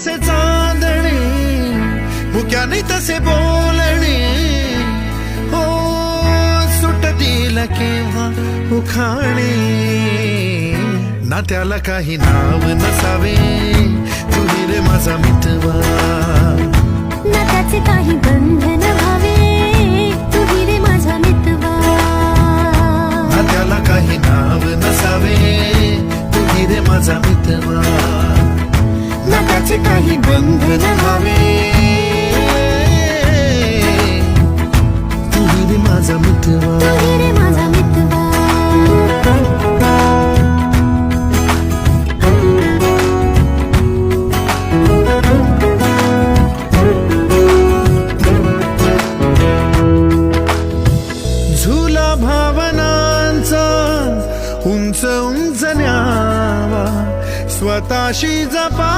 तसे चांदणे, मुक्याने तसे बोलणे, हो सुटतील केव्हा उखाणे. ना त्याला काही नाव नसावे, तू रे माझा मितवा. ना त्याचे काही बंधन व्हावे, तू रे माझा मितवा. ना त्याला काही नाव नसावे, तू रे माझा मितवा. ना त्याचे काही बंधन व्हावे, तू रे माझा मितवा. तू रे माझा मितवा. झुला भावनांचा उंच उंच न्यावा, स्वतःशी जपा.